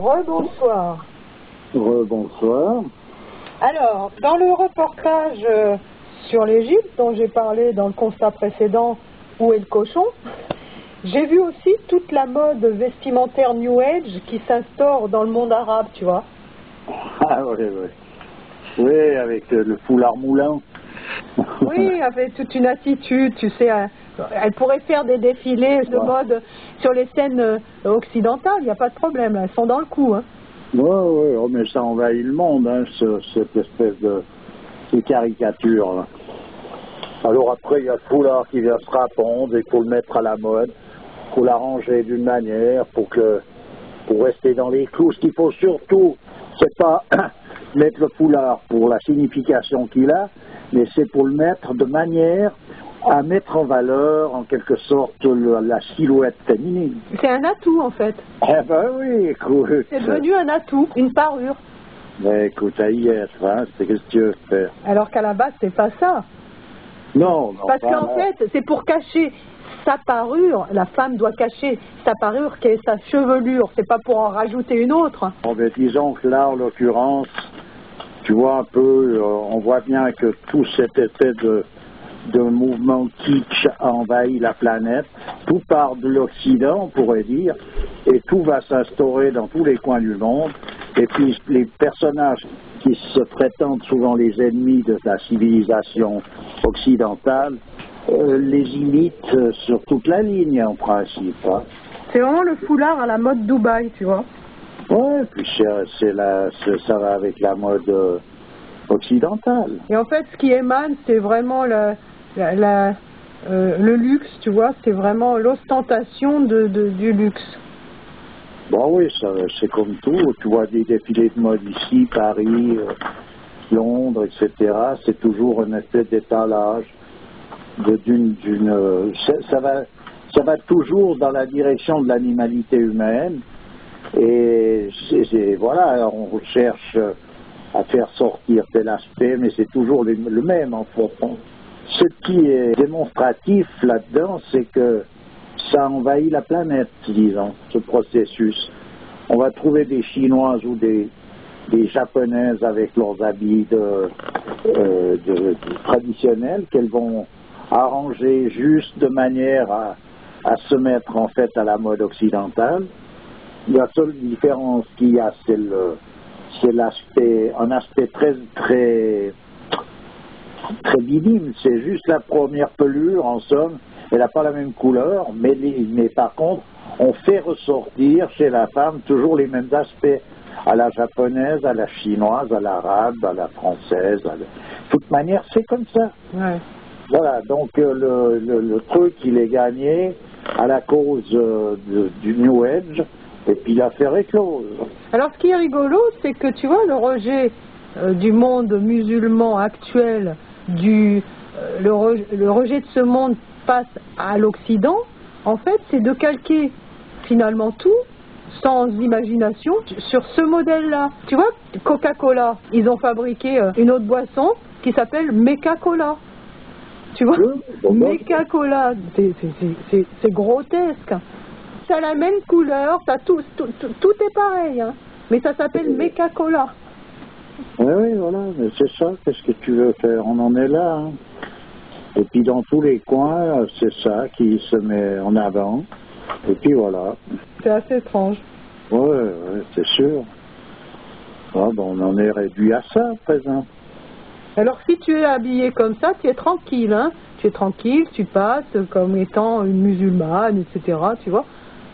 Rebonsoir. Rebonsoir. Alors, dans le reportage sur l'Égypte dont j'ai parlé dans le constat précédent, Où est le cochon, j'ai vu aussi toute la mode vestimentaire New Age qui s'instaure dans le monde arabe, tu vois. Ah oui, oui. Oui, avec le foulard moulin. Oui, avec toute une attitude, tu sais, elle pourrait faire des défilés de mode sur les scènes occidentales, il n'y a pas de problème, elles sont dans le coup. Hein. Oui, oui, oh, mais ça envahit le monde, hein, cette espèce de caricature. Là. Alors après, il y a le foulard qui vient se répondre, il faut le mettre à la mode, il faut l'arranger d'une manière pour rester dans les clous. Ce qu'il faut surtout, c'est pas mettre le foulard pour la signification qu'il a, mais c'est pour le mettre de manière à mettre en valeur, en quelque sorte, la silhouette féminine. C'est un atout, en fait. Eh ben oui, écoute. C'est devenu un atout, une parure. Ben écoute, à y être, hein, c'est qu'est-ce que tu veux faire. Alors qu'à la base, c'est pas ça. Non, non. Parce qu'en fait, c'est pour cacher sa parure, la femme doit cacher sa parure qui est sa chevelure, c'est pas pour en rajouter une autre. Bon, ben, disons que là, en l'occurrence, tu vois un peu, on voit bien que tout cet effet de mouvement kitsch a envahi la planète. Tout part de l'Occident, on pourrait dire, et tout va s'instaurer dans tous les coins du monde. Et puis les personnages qui se prétendent souvent les ennemis de la civilisation occidentale les imitent sur toute la ligne en principe. Hein. C'est vraiment le foulard à la mode Dubaï, tu vois. Ouais, puis ça va avec la mode occidentale. Et en fait, ce qui émane, c'est vraiment le luxe, tu vois, c'est vraiment l'ostentation du luxe. Bon oui, c'est comme tout. Tu vois des défilés de mode ici, Paris, Londres, etc. C'est toujours un effet d'étalage. Ça va toujours dans la direction de l'animalité humaine. Et voilà, on cherche à faire sortir tel aspect, mais c'est toujours le même en fait. Ce qui est démonstratif là-dedans, c'est que ça envahit la planète, disons, ce processus. On va trouver des Chinoises ou des Japonaises avec leurs habits traditionnels qu'elles vont arranger juste de manière à se mettre en fait à la mode occidentale. La seule différence qu'il y a, c'est un aspect très minime. C'est juste la première pelure, en somme. Elle n'a pas la même couleur, mais par contre, on fait ressortir chez la femme toujours les mêmes aspects. À la japonaise, à la chinoise, à l'arabe, à la française. De toute manière, c'est comme ça. Ouais. Voilà, donc le truc, il est gagné à la cause du New Age, et puis l'affaire est close. Alors, ce qui est rigolo, c'est que, tu vois, le rejet du monde musulman actuel, le rejet de ce monde face à l'Occident, en fait, c'est de calquer finalement tout, sans imagination, sur ce modèle-là. Tu vois, Coca-Cola, ils ont fabriqué une autre boisson qui s'appelle Meca-Cola. Tu vois, Meca-Cola, c'est grotesque. Ça a la même couleur, tout est pareil, hein, mais ça s'appelle Meca-Cola. Oui, voilà, mais c'est ça, qu'est-ce que tu veux faire? On en est là. Hein. Et puis dans tous les coins, c'est ça qui se met en avant. Et puis voilà. C'est assez étrange. Oui, c'est sûr. Ah, bon, on en est réduit à ça à présent. Alors si tu es habillé comme ça, tu es tranquille, hein. Tu es tranquille, tu passes comme étant une musulmane, etc., tu vois.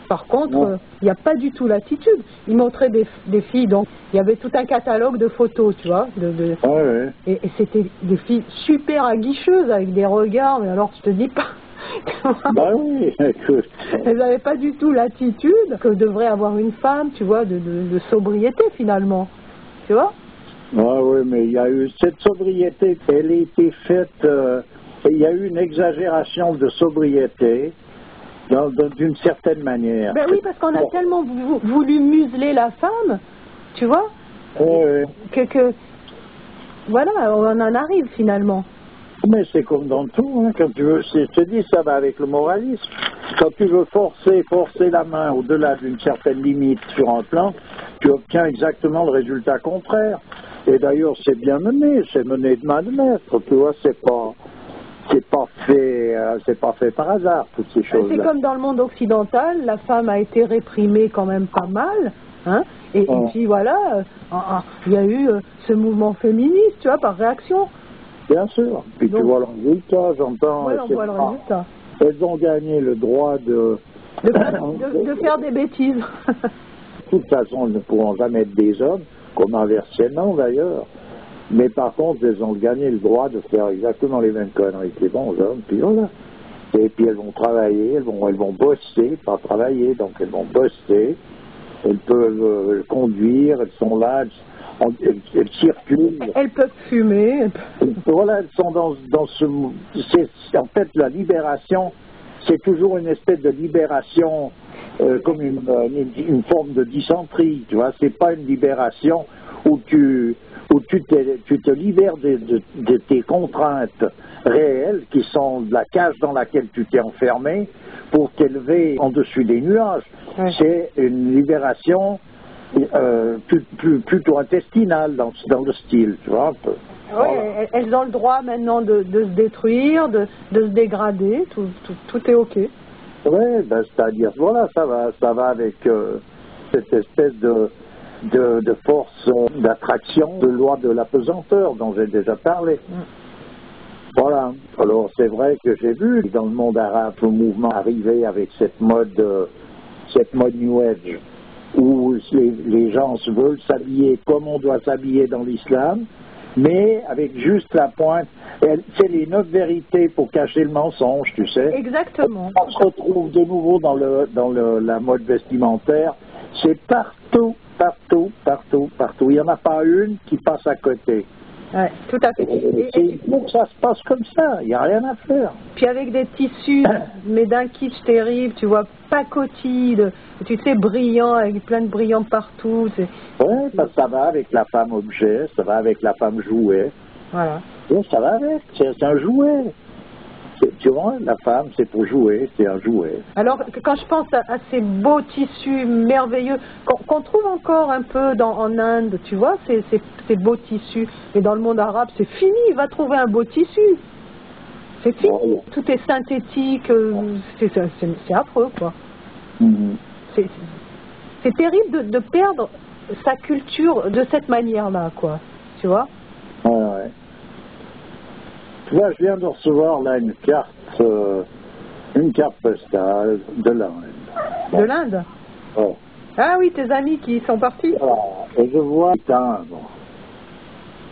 Par contre, il n'y a pas du tout l'attitude. Ils montraient des filles, donc il y avait tout un catalogue de photos, tu vois. Ouais. Et c'était des filles super aguicheuses, avec des regards, mais alors je te dis pas... Bah oui, écoute. Elles n'avaient pas du tout l'attitude que devrait avoir une femme, tu vois, de sobriété finalement, tu vois. Ah oui, mais il y a eu cette sobriété, elle a été faite, il y a eu une exagération de sobriété d'une certaine manière. Ben oui, parce qu'on a tellement voulu museler la femme, tu vois, que voilà, on en arrive finalement. Mais c'est comme dans tout, hein, quand tu veux, je te dis, ça va avec le moralisme. Quand tu veux forcer la main au-delà d'une certaine limite sur un plan, tu obtiens exactement le résultat contraire. Et d'ailleurs, c'est bien mené, c'est mené de main de maître, tu vois, c'est pas fait par hasard, toutes ces choses-là. C'est comme dans le monde occidental, la femme a été réprimée quand même pas mal, hein, et puis voilà, il y a eu ce mouvement féministe, tu vois, par réaction. Bien sûr, puis donc, tu vois le résultat, j'entends. Ouais, on voit le résultat. Elles ont gagné le droit de faire des bêtises. De toute façon, elles ne pourront jamais être des hommes, comme inversement d'ailleurs. Mais par contre, elles ont gagné le droit de faire exactement les mêmes conneries que les bons hommes, puis voilà. Et puis elles vont travailler, elles vont bosser, pas travailler, donc elles vont bosser, elles peuvent conduire, elles sont là, elles circulent. Elles peuvent fumer. Voilà, elles sont dans ce... En fait, la libération, c'est toujours une espèce de libération comme une forme de dysenterie, tu vois. C'est pas une libération où tu te libères de tes contraintes réelles qui sont la cage dans laquelle tu t'es enfermé pour t'élever en dessus des nuages. Ouais. C'est une libération plutôt intestinale dans le style, tu vois, un peu. Oui, voilà. Elles ont le droit maintenant de se détruire, de se dégrader, tout est OK. Oui, ben, c'est-à-dire, voilà, ça va avec cette espèce de force d'attraction, de loi de la pesanteur dont j'ai déjà parlé. Voilà. Alors, c'est vrai que j'ai vu dans le monde arabe le mouvement arriver avec cette mode New Age, où les gens veulent s'habiller comme on doit s'habiller dans l'islam, mais avec juste la pointe. C'est les 9 vérités pour cacher le mensonge, tu sais. Exactement. On se retrouve de nouveau dans la mode vestimentaire. C'est partout. Il n'y en a pas une qui passe à côté. Oui, tout à fait. Il faut que ça se passe comme ça, il n'y a rien à faire. Puis avec des tissus, mais d'un kitsch terrible, tu vois, pacotille, tu sais, brillant, avec plein de brillants partout. Oui, ça va avec la femme objet, ça va avec la femme jouet. Voilà. Oui, ça va avec, c'est un jouet. Tu vois, la femme, c'est pour jouer, c'est un jouet. Alors, quand je pense à ces beaux tissus merveilleux, qu'on trouve encore un peu en Inde, tu vois, ces beaux tissus, et dans le monde arabe, c'est fini, va trouver un beau tissu. C'est fini, oh, tout est synthétique, c'est affreux, quoi. C'est terrible de perdre sa culture de cette manière-là, quoi, tu vois. Ouais. Là, je viens de recevoir là une carte postale de l'Inde. De l'Inde? Oh. Ah oui, tes amis qui sont partis. Voilà. Et je vois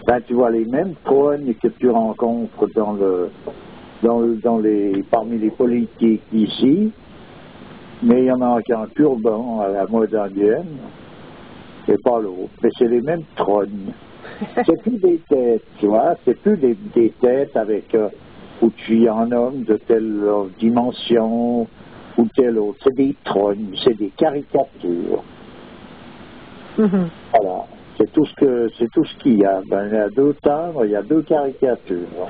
ben, tu vois les mêmes trônes que tu rencontres parmi les politiques ici, mais il y en a qui ont un turban à la mode indienne, et pas l'autre. Mais c'est les mêmes trônes. C'est plus des têtes, tu vois, c'est plus des têtes avec où tu es un homme de telle dimension ou telle autre. C'est des trônes, c'est des caricatures. Voilà, c'est tout ce qu'il y a. Ben, il y a 2 timbres, il y a 2 caricatures.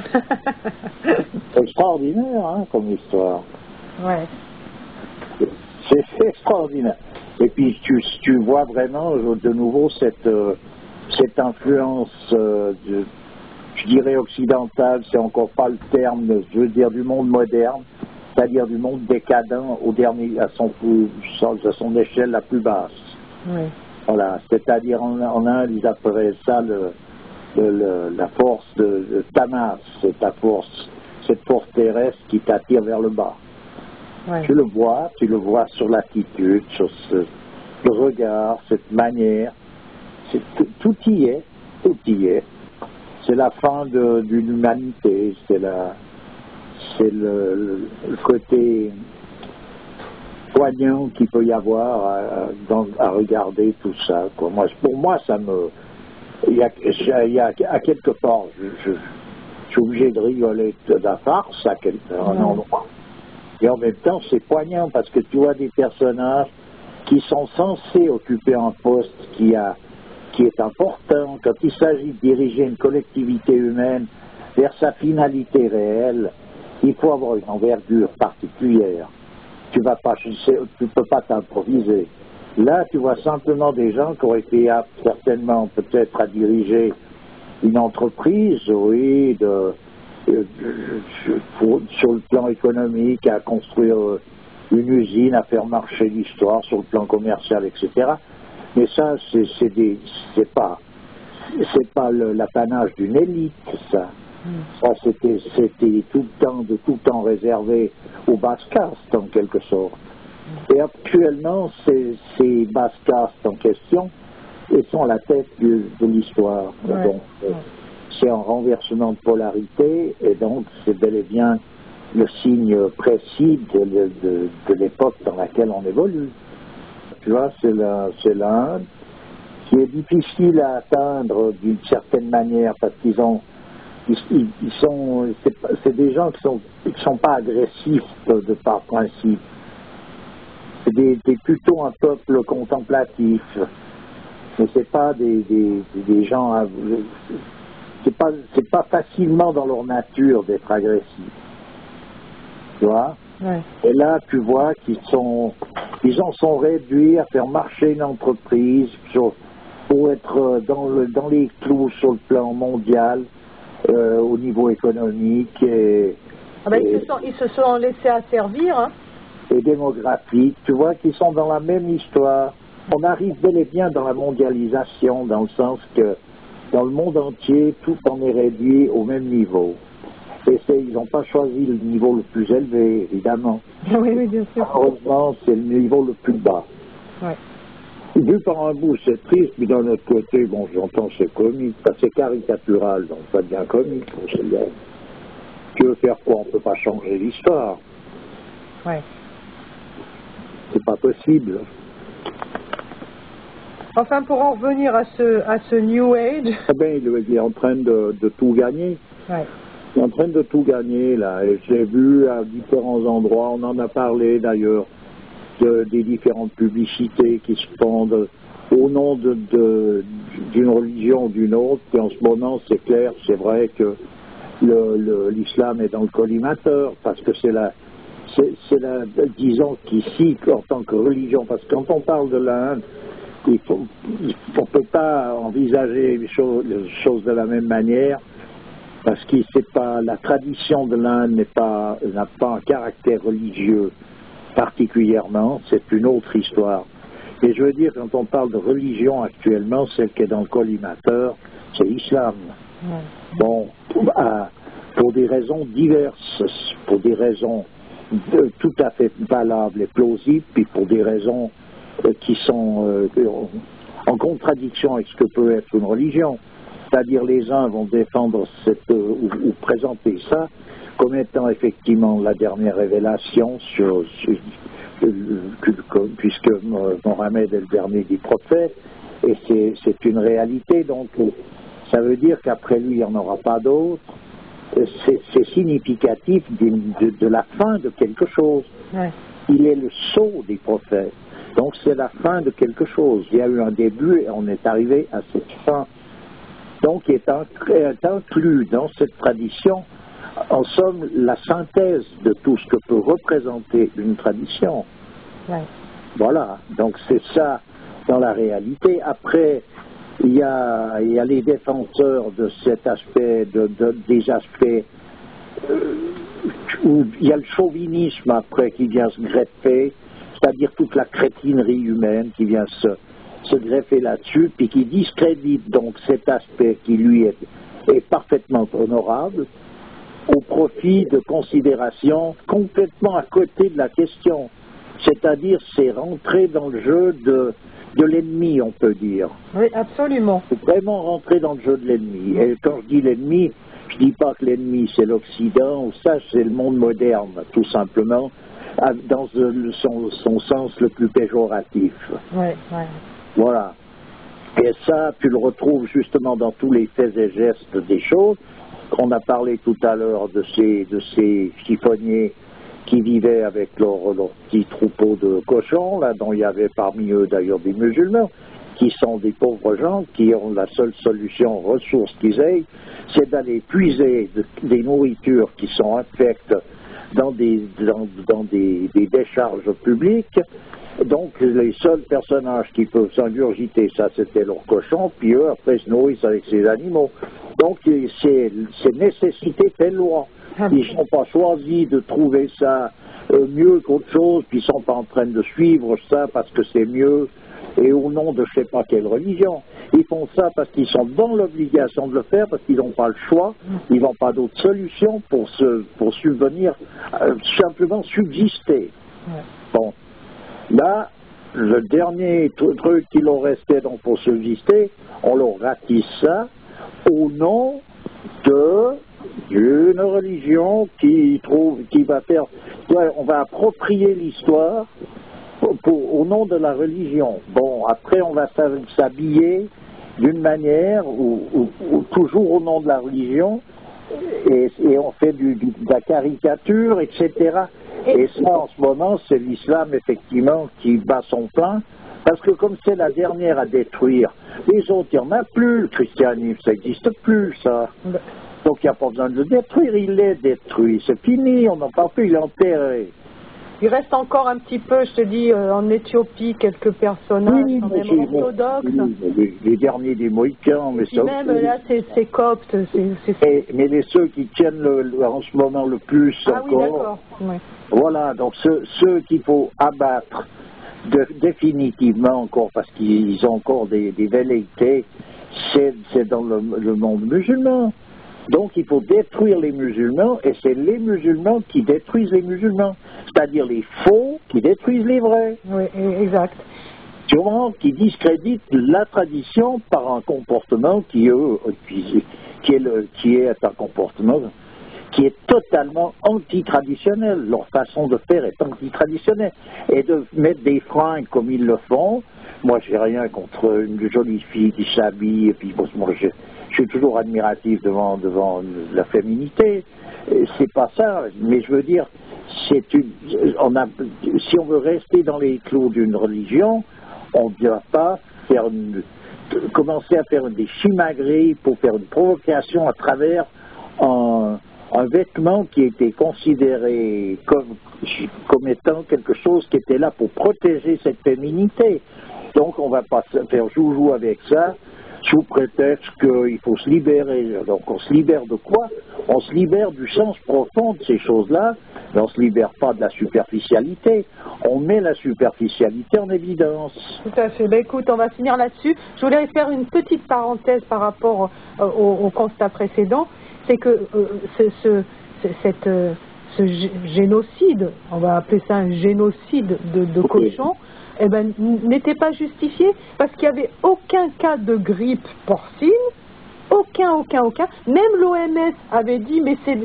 C'est extraordinaire, hein, comme histoire. Ouais. C'est extraordinaire. Et puis tu vois vraiment de nouveau cette influence, je dirais occidentale, c'est encore pas le terme, je veux dire du monde moderne, c'est-à-dire du monde décadent à son échelle la plus basse. Oui. Voilà, c'est-à-dire en Inde, ils appellent ça la force de Tamas, c'est cette force terrestre qui t'attire vers le bas. Ouais. Tu le vois sur l'attitude, sur le regard, cette manière. Tout y est. C'est la fin d'une humanité, c'est le côté poignant qu'il peut y avoir à regarder tout ça, quoi. Pour moi, il y a à quelque part, je suis obligé de rigoler de la farce à un endroit. Et en même temps, c'est poignant parce que tu vois des personnages qui sont censés occuper un poste qui est important quand il s'agit de diriger une collectivité humaine vers sa finalité réelle. Il faut avoir une envergure particulière. Tu peux pas t'improviser. Là, tu vois simplement des gens qui auraient été aptes certainement peut-être à diriger une entreprise, oui, sur le plan économique, à construire une usine, à faire marcher l'histoire sur le plan commercial, etc. Mais ça, c'est pas l'apanage d'une élite, ça. Ça, c'était tout le temps réservé aux basses castes, en quelque sorte. Et actuellement, ces basses castes en question, elles sont à la tête de l'histoire. Ouais. Donc, c'est un renversement de polarité, et donc c'est bel et bien le signe précis de l'époque dans laquelle on évolue. Tu vois, c'est l'Inde qui est difficile à atteindre d'une certaine manière parce qu'ils sont, c'est des gens qui sont pas agressifs de par principe. C'est plutôt un peuple contemplatif. Mais c'est pas des gens, c'est pas facilement dans leur nature d'être agressifs. Tu vois? Ouais. Et là, tu vois ils en sont réduits à faire marcher une entreprise pour être dans les clous sur le plan mondial, au niveau économique Ils se sont laissés asservir, hein. Et démographique. Tu vois qu'ils sont dans la même histoire. On arrive bel et bien dans la mondialisation, dans le sens que dans le monde entier, tout en est réduit au même niveau. Et ils n'ont pas choisi le niveau le plus élevé, évidemment. Oui, bien sûr. Heureusement, c'est le niveau le plus bas. Ouais. Vu par un bout, c'est triste, mais d'un autre côté, bon, j'entends, c'est comique, c'est caricatural, donc ça devient comique. Tu veux faire quoi? On ne peut pas changer l'histoire. Ouais. C'est pas possible. Enfin, pour en revenir à ce New Age. Eh bien, il est en train de tout gagner. Ouais. Il est en train de tout gagner, là. Et j'ai vu à différents endroits, on en a parlé d'ailleurs, des différentes publicités qui se font au nom d'une religion ou d'une autre. Et en ce moment, c'est clair, c'est vrai que l'islam est dans le collimateur, parce que c'est disons qu'ici, en tant que religion, parce que quand on parle de l'Inde, on ne peut pas envisager les choses de la même manière, parce que la tradition de l'Inde n'a pas un caractère religieux particulièrement, c'est une autre histoire. Et je veux dire, quand on parle de religion actuellement, celle qui est dans le collimateur, c'est l'islam. Ouais. Bon, pour des raisons diverses, pour des raisons tout à fait valables et plausibles, puis pour des raisons qui sont en contradiction avec ce que peut être une religion. C'est-à-dire les uns vont défendre ou présenter ça comme étant effectivement la dernière révélation puisque Mohammed est le dernier des prophètes, et c'est une réalité, donc ça veut dire qu'après lui il n'y en aura pas d'autres. C'est significatif de la fin de quelque chose. Ouais. Il est le sceau des prophètes. Donc c'est la fin de quelque chose. Il y a eu un début et on est arrivé à cette fin. Donc il est inclus dans cette tradition, en somme, la synthèse de tout ce que peut représenter une tradition. Ouais. Voilà, donc c'est ça dans la réalité. Après, il y a les défenseurs de cet aspect, des aspects où il y a le chauvinisme après qui vient se greffer, c'est-à-dire toute la crétinerie humaine qui vient se greffer là-dessus, puis qui discrédite donc cet aspect qui lui est parfaitement honorable, au profit de considérations complètement à côté de la question. C'est-à-dire, c'est rentrer dans le jeu de l'ennemi, on peut dire. Oui, absolument. C'est vraiment rentrer dans le jeu de l'ennemi. Et quand je dis l'ennemi, je dis pas que l'ennemi c'est l'Occident, ou ça c'est le monde moderne, tout simplement, dans son sens le plus péjoratif. Ouais, ouais. Voilà. Et ça, tu le retrouves justement dans tous les faits et gestes des choses. On a parlé tout à l'heure de ces chiffonniers qui vivaient avec leur petit troupeau de cochons, là, dont il y avait parmi eux d'ailleurs des musulmans, qui sont des pauvres gens, qui ont la seule solution, ressource qu'ils aient, c'est d'aller puiser des nourritures qui sont infectes dans des décharges publiques, Donc les seuls personnages qui peuvent s'ingurgiter, ça c'était leurs cochons, puis eux après se nourrissent avec ces animaux. Donc c'est nécessité telle loi. Ils n'ont pas choisi de trouver ça mieux qu'autre chose, puis ils ne sont pas en train de suivre ça parce que c'est mieux, et au nom de je ne sais pas quelle religion. Ils font ça parce qu'ils sont dans l'obligation de le faire, parce qu'ils n'ont pas le choix, ils n'ont pas d'autre solution pour subvenir, simplement subsister. Bon. Là, le dernier truc qui leur restait donc pour subsister, on leur ratisse ça au nom d'une religion qui va faire, on va approprier l'histoire au nom de la religion. Bon, après on va s'habiller d'une manière ou toujours au nom de la religion et on fait de la caricature, etc. Et ça, en ce moment, c'est l'islam, effectivement, qui bat son plein, parce que comme c'est la dernière à détruire, les autres, il n'y en a plus, le christianisme, ça n'existe plus, ça. Donc, il n'y a pas besoin de le détruire, il est détruit, c'est fini, on n'en parle plus, il est enterré. Il reste encore un petit peu, je te dis, en Éthiopie, quelques personnages quand même orthodoxes. Les derniers des Mohicans, mais ça. Même là, c'est copte. Mais ceux qui tiennent en ce moment le plus encore. Oui, d'accord. Ouais. Voilà, donc ceux qu'il faut abattre définitivement encore, parce qu'ils ont encore des velléités, c'est dans le monde musulman. Donc il faut détruire les musulmans, et c'est les musulmans qui détruisent les musulmans. C'est-à-dire les faux qui détruisent les vrais. Oui, exact. Sûrement qui discréditent la tradition par un comportement qui est un comportement qui est totalement antitraditionnel. Leur façon de faire est antitraditionnelle. Et de mettre des fringues comme ils le font, moi j'ai rien contre une jolie fille qui s'habille, et puis bon, moi je suis toujours admiratif devant la féminité. C'est pas ça, mais je veux dire, si on veut rester dans les clous d'une religion, on ne doit pas commencer à faire des chimagreries pour faire une provocation à travers un vêtement qui était considéré comme étant quelque chose qui était là pour protéger cette féminité. Donc on ne va pas faire joujou avec ça, sous prétexte qu'il faut se libérer. Donc on se libère de quoi? On se libère du sens profond de ces choses-là, mais on ne se libère pas de la superficialité. On met la superficialité en évidence. Tout à fait. Ben, écoute, on va finir là-dessus. Je voulais faire une petite parenthèse par rapport au constat précédent. C'est que ce génocide, on va appeler ça un génocide de cochons, eh ben, n'était pas justifié parce qu'il n'y avait aucun cas de grippe porcine, aucun. Même l'OMS avait dit, mais c'est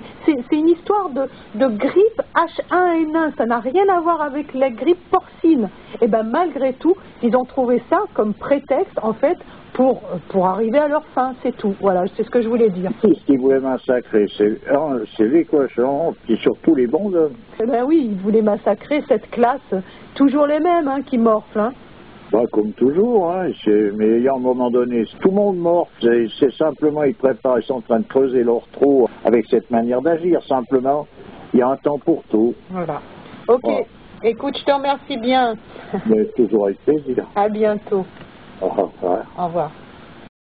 une histoire de grippe H1N1, ça n'a rien à voir avec la grippe porcine. Et bien malgré tout, ils ont trouvé ça comme prétexte, en fait, pour arriver à leur fin, c'est tout. Voilà, c'est ce que je voulais dire. Tout ce qu'ils voulaient massacrer, c'est les cochons, puis surtout les bons hommes. Eh bien oui, ils voulaient massacrer cette classe, toujours les mêmes qui morflent. Bah, comme toujours, mais il y a un moment donné, tout le monde morfle, c'est simplement, ils sont en train de creuser leur trou avec cette manière d'agir, simplement, il y a un temps pour tout. Voilà. Ok, voilà. Écoute, je te remercie bien. Mais toujours avec plaisir. À bientôt. Au revoir. Au revoir.